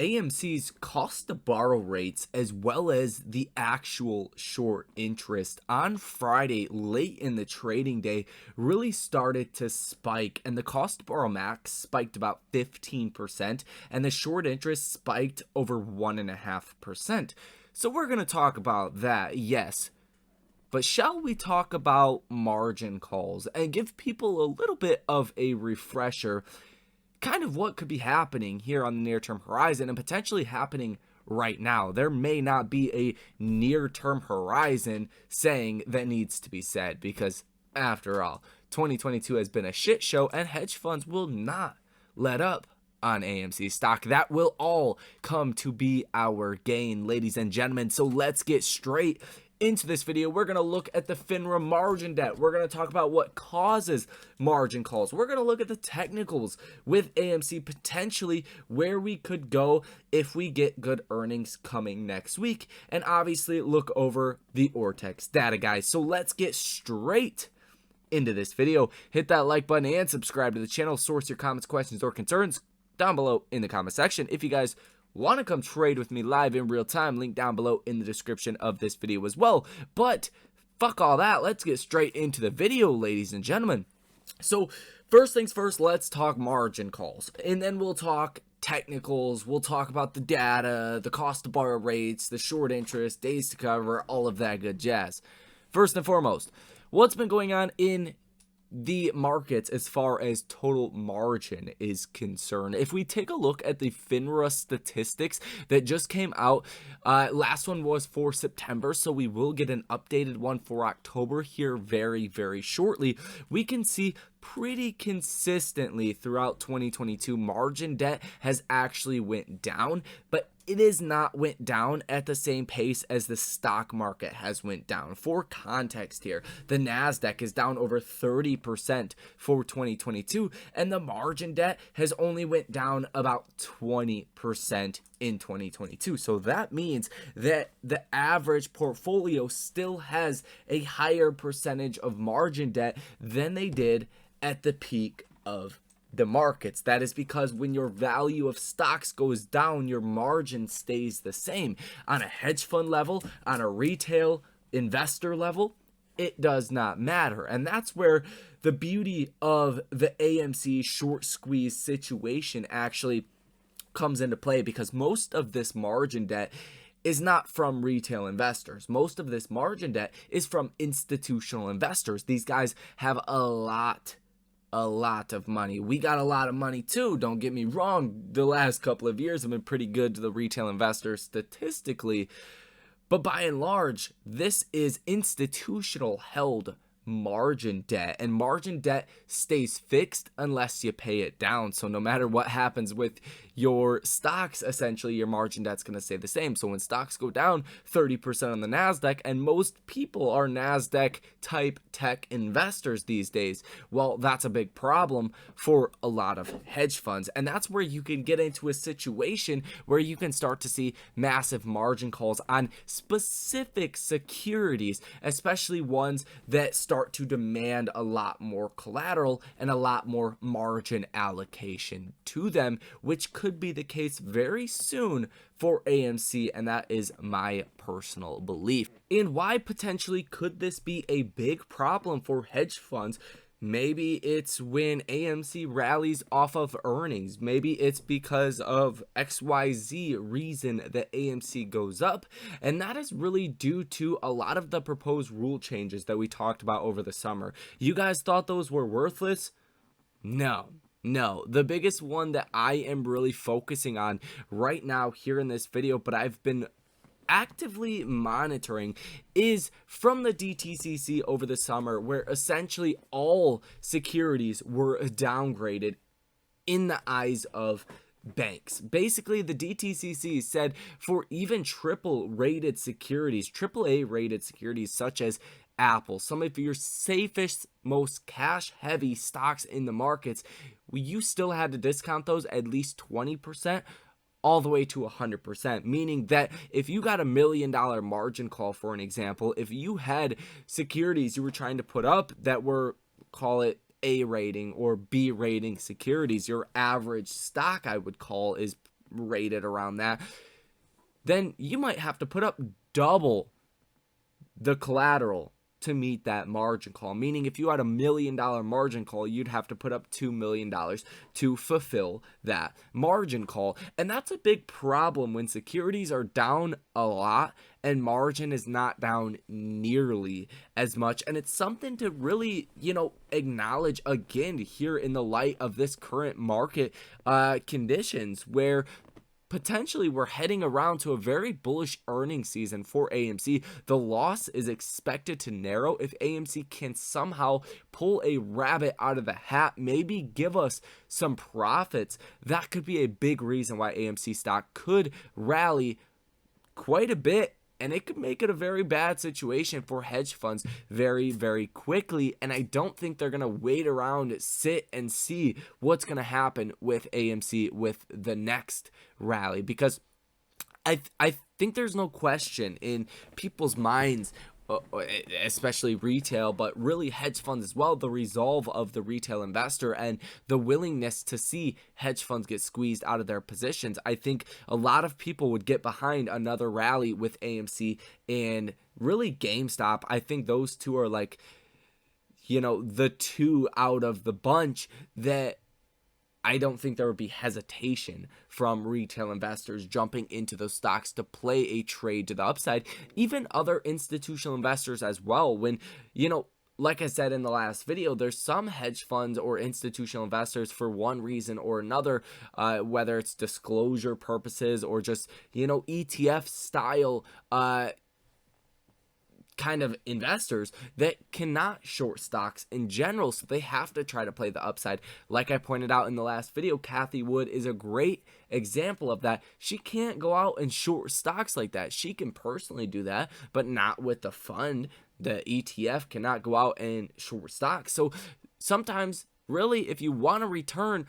AMC's cost to borrow rates, as well as the actual short interest on Friday late in the trading day, really started to spike, and the cost to borrow max spiked about 15%, and the short interest spiked over 1.5%. So we're going to talk about that, yes. But shall we talk about margin calls and give people a little bit of a refresher, kind of what could be happening here on the near-term horizon and potentially happening right now? There may not be a near-term horizon saying that needs to be said, because after all, 2022 has been a shit show, and hedge funds will not let up on AMC stock. That will all come to be our gain, ladies and gentlemen. So let's get straight into this video. We're going to look at the FINRA margin debt. We're going to talk about what causes margin calls. We're going to look at the technicals with AMC, potentially where we could go if we get good earnings coming next week, and obviously look over the ORTX data, guys. So let's get straight into this video. Hit that like button and subscribe to the channel. Source your comments, questions, or concerns down below in the comment section. If you guys want to come trade with me live in real time, link down below in the description of this video as well. But fuck all that, let's get straight into the video, ladies and gentlemen. So first things first, let's talk margin calls, and then we'll talk technicals. We'll talk about the data, the cost to borrow rates, the short interest, days to cover, all of that good jazz. First and foremost, what's been going on in the markets as far as total margin is concerned? If we take a look at the FINRA statistics that just came out, last one was for September, so we will get an updated one for October here very, very shortly. We can see pretty consistently throughout 2022, margin debt has actually went down, but it is not went down at the same pace as the stock market has went down. For context here, the NASDAQ is down over 30% for 2022, and the margin debt has only went down about 20% in 2022. So that means that the average portfolio still has a higher percentage of margin debt than they did at the peak of the markets. That is because when your value of stocks goes down, your margin stays the same. On a hedge fund level, on a retail investor level, it does not matter. And that's where the beauty of the AMC short squeeze situation actually comes into play, because most of this margin debt is not from retail investors. Most of this margin debt is from institutional investors. These guys have a lot of money. We got a lot of money too, don't get me wrong. The last couple of years have been pretty good to the retail investors statistically, but by and large, this is institutional held margin debt, and margin debt stays fixed unless you pay it down. So no matter what happens with your stocks, essentially your margin debt's going to stay the same. So when stocks go down 30% on the NASDAQ, and most people are NASDAQ type tech investors these days, well, that's a big problem for a lot of hedge funds. And that's where you can get into a situation where you can start to see massive margin calls on specific securities, especially ones that start to demand a lot more collateral and a lot more margin allocation to them, which could be the case very soon for AMC, and that is my personal belief. And why potentially could this be a big problem for hedge funds? Maybe it's when AMC rallies off of earnings. Maybe it's because of XYZ reason that AMC goes up. And that is really due to a lot of the proposed rule changes that we talked about over the summer. You guys thought those were worthless? No. The biggest one that I am really focusing on right now here in this video, but I've been actively monitoring, is from the DTCC over the summer, where essentially all securities were downgraded in the eyes of banks. Basically, the DTCC said for even triple rated securities, AAA rated securities such as Apple, some of your safest, most cash heavy stocks in the markets, you still had to discount those at least 20% all the way to 100%, meaning that if you got $1 million margin call, for an example, if you had securities you were trying to put up that were, call it A rating or B rating securities, your average stock, I would call, is rated around that, then you might have to put up double the collateral to meet that margin call. Meaning if you had $1 million margin call, you'd have to put up $2 million to fulfill that margin call. And that's a big problem when securities are down a lot and margin is not down nearly as much. And it's something to really, acknowledge again here in the light of this current market conditions, where potentially we're heading around to a very bullish earnings season for AMC. The loss is expected to narrow if AMC can somehow pull a rabbit out of the hat, maybe give us some profits. That could be a big reason why AMC stock could rally quite a bit, and it could make it a very bad situation for hedge funds very, very quickly. And I don't think they're going to wait around, sit and see what's going to happen with AMC with the next rally, because I think there's no question in people's minds, especially retail, but really hedge funds as well, the resolve of the retail investor and the willingness to see hedge funds get squeezed out of their positions. I think a lot of people would get behind another rally with AMC and really GameStop. I think those two are like, the two out of the bunch that I don't think there would be hesitation from retail investors jumping into those stocks to play a trade to the upside. Even other institutional investors as well. When, like I said in the last video, there's some hedge funds or institutional investors for one reason or another, whether it's disclosure purposes or just, ETF style kind of investors that cannot short stocks in general, so they have to try to play the upside. Like I pointed out in the last video, Cathie Wood is a great example of that. She can't go out and short stocks like that. She can personally do that, but not with the fund. The ETF cannot go out and short stocks. So sometimes, really, if you want to return,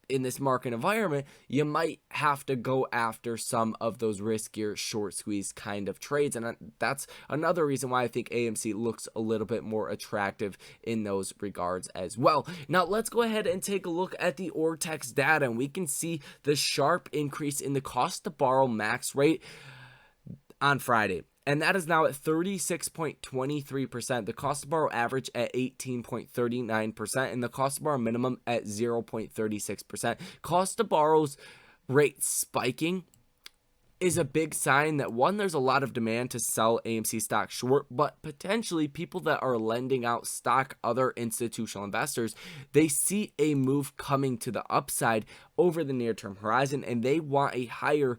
in this market environment, you might have to go after some of those riskier short squeeze kind of trades. And that's another reason why I think AMC looks a little bit more attractive in those regards as well. Now, let's go ahead and take a look at the ORTX data, and we can see the sharp increase in the cost to borrow max rate on Friday. And that is now at 36.23%. The cost to borrow average at 18.39%, and the cost to borrow minimum at 0.36%. Cost to borrow's rate spiking is a big sign that, one, there's a lot of demand to sell AMC stock short, but potentially people that are lending out stock, other institutional investors, they see a move coming to the upside over the near-term horizon, and they want a higher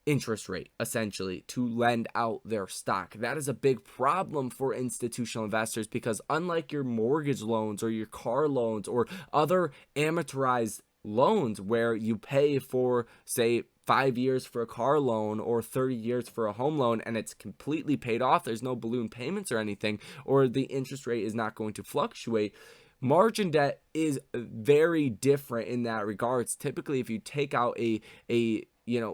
interest rate essentially to lend out their stock. That is a big problem for institutional investors, because unlike your mortgage loans or your car loans or other amortized loans where you pay for, say, 5 years for a car loan or 30 years for a home loan and it's completely paid off, there's no balloon payments or anything, or the interest rate is not going to fluctuate. Margin debt is very different in that regards. Typically, if you take out a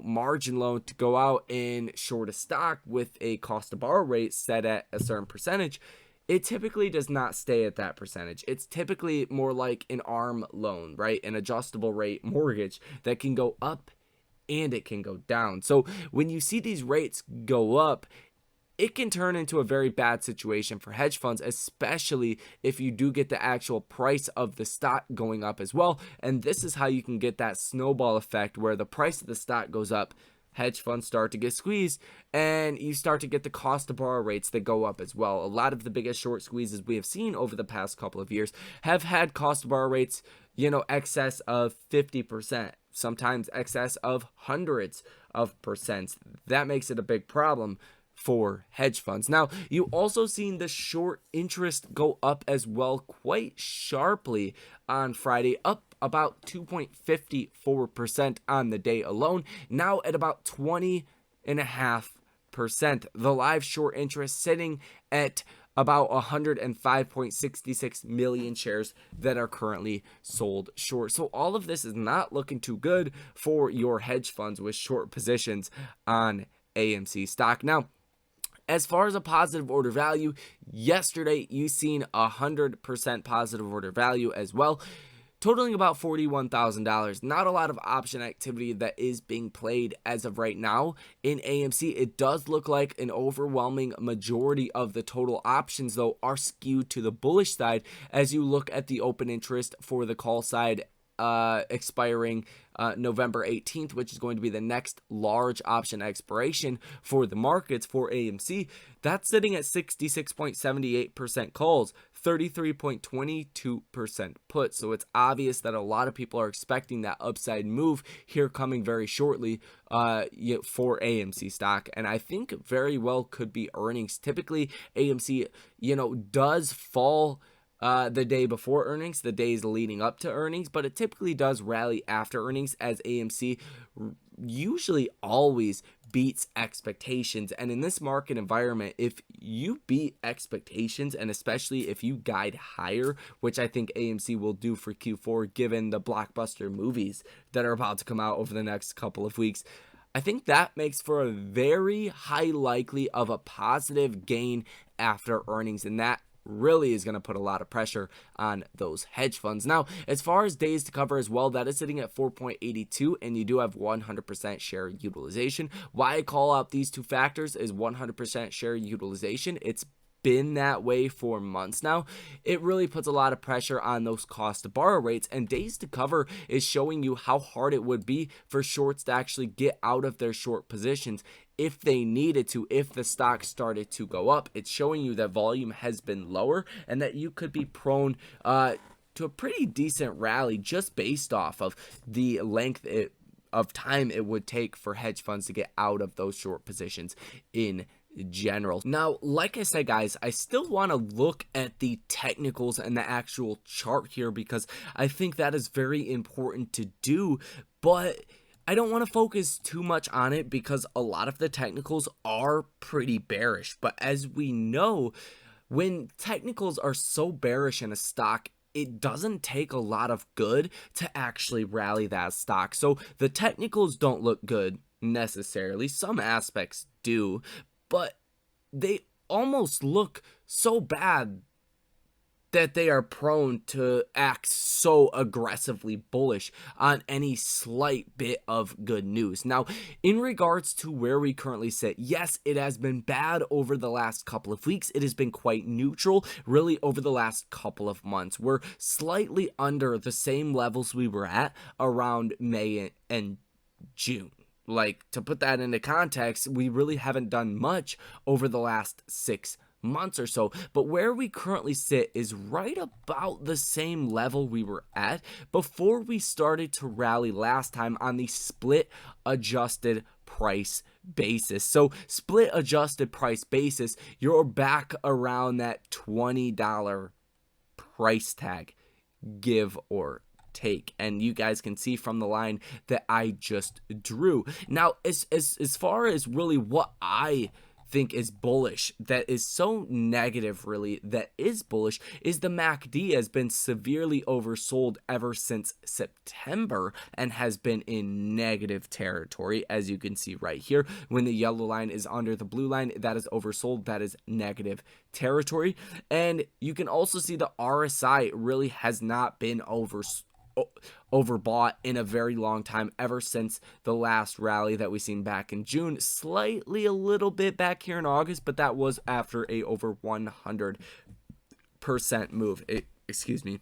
margin loan to go out and short a stock with a cost to borrow rate set at a certain percentage, it typically does not stay at that percentage. It's typically more like an ARM loan, right? An adjustable rate mortgage that can go up and it can go down. So when you see these rates go up, it can turn into a very bad situation for hedge funds, especially if you do get the actual price of the stock going up as well. And this is how you can get that snowball effect where the price of the stock goes up, hedge funds start to get squeezed, and you start to get the cost to borrow rates that go up as well. A lot of the biggest short squeezes we have seen over the past couple of years have had cost to borrow rates, excess of 50%, sometimes excess of hundreds of percents. That makes it a big problem for hedge funds. Now, you also seen the short interest go up as well quite sharply on Friday, up about 2.54% on the day alone, now at about 20.5%. The live short interest sitting at about 105.66 million shares that are currently sold short. So all of this is not looking too good for your hedge funds with short positions on AMC stock. Now, as far as a positive order value, yesterday you seen 100% positive order value as well. totaling about $41,000. Not a lot of option activity that is being played as of right now in AMC. It does look like an overwhelming majority of the total options, though, are skewed to the bullish side as you look at the open interest for the call side expiring November 18th, which is going to be the next large option expiration for the markets for AMC. That's sitting at 66.78% calls, 33.22% put. So it's obvious that a lot of people are expecting that upside move here coming very shortly for AMC stock. And I think very well could be earnings. Typically, AMC, does fall the day before earnings, the days leading up to earnings, but it typically does rally after earnings, as AMC usually always beats expectations. And in this market environment, if you beat expectations, and especially if you guide higher, which I think AMC will do for Q4 given the blockbuster movies that are about to come out over the next couple of weeks, I think that makes for a very high likely of a positive gain after earnings, and that really is going to put a lot of pressure on those hedge funds. Now, as far as days to cover as well, that is sitting at 4.82, and you do have 100% share utilization. Why I call out these two factors is 100% share utilization. It's been that way for months now. It really puts a lot of pressure on those cost to borrow rates, and days to cover is showing you how hard it would be for shorts to actually get out of their short positions if they needed to, if the stock started to go up. It's showing you that volume has been lower and that you could be prone to a pretty decent rally just based off of the length of time it would take for hedge funds to get out of those short positions in general. Now, like I said, guys, I still want to look at the technicals and the actual chart here because I think that is very important to do, but I don't want to focus too much on it because a lot of the technicals are pretty bearish. But as we know, when technicals are so bearish in a stock, it doesn't take a lot of good to actually rally that stock. So the technicals don't look good necessarily. Some aspects do, but they almost look so bad that they are prone to act so aggressively bullish on any slight bit of good news. Now, in regards to where we currently sit, yes, it has been bad over the last couple of weeks. It has been quite neutral, really, over the last couple of months. We're slightly under the same levels we were at around May and June. Like, to put that into context, we really haven't done much over the last 6 months or so, but where we currently sit is right about the same level we were at before we started to rally last time on the split adjusted price basis. So split adjusted price basis, you're back around that $20 price tag, give or take, and you guys can see from the line that I just drew. Now, as far as really what I think is bullish, that is so negative really, that is bullish, is the MACD has been severely oversold ever since September and has been in negative territory, as you can see right here. When the yellow line is under the blue line, that is oversold, that is negative territory. And you can also see the RSI really has not been overbought in a very long time, ever since the last rally that we seen back in June, slightly a little bit back here in August, but that was after a over 100% move. Excuse me.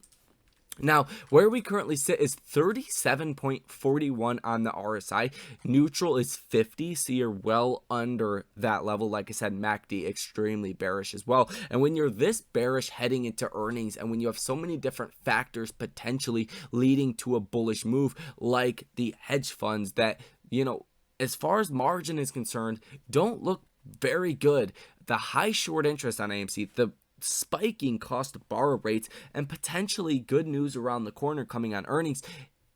Now, where we currently sit is 37.41 on the RSI. Neutral is 50, so you're well under that level. Like I said, MACD extremely bearish as well. And when you're this bearish heading into earnings, and when you have so many different factors potentially leading to a bullish move, like the hedge funds that, as far as margin is concerned, don't look very good. The high short interest on AMC, the spiking cost of borrow rates, and potentially good news around the corner coming on earnings,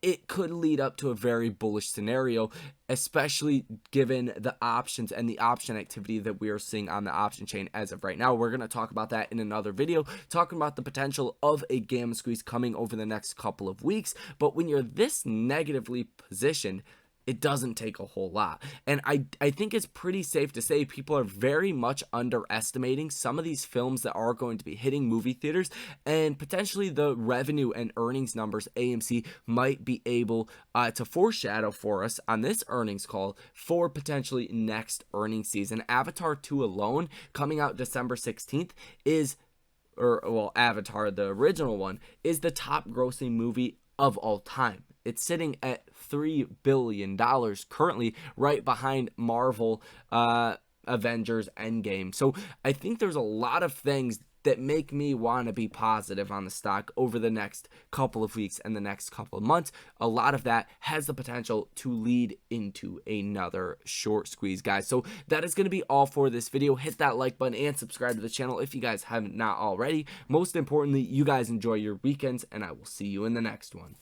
it could lead up to a very bullish scenario, especially given the options and the option activity that we are seeing on the option chain as of right now. We're going to talk about that in another video, talking about the potential of a gamma squeeze coming over the next couple of weeks. But when you're this negatively positioned, it doesn't take a whole lot. And I think it's pretty safe to say people are very much underestimating some of these films that are going to be hitting movie theaters, and potentially the revenue and earnings numbers AMC might be able to foreshadow for us on this earnings call for potentially next earnings season. Avatar 2 alone, coming out December 16th, is, or well, Avatar, the original one, is the top grossing movie of all time. It's sitting at $3 billion currently, right behind Marvel Avengers Endgame. So I think there's a lot of things that make me want to be positive on the stock over the next couple of weeks and the next couple of months. A lot of that has the potential to lead into another short squeeze, guys. So that is going to be all for this video. Hit that like button and subscribe to the channel if you guys haven't not already. Most importantly, you guys enjoy your weekends, and I will see you in the next one.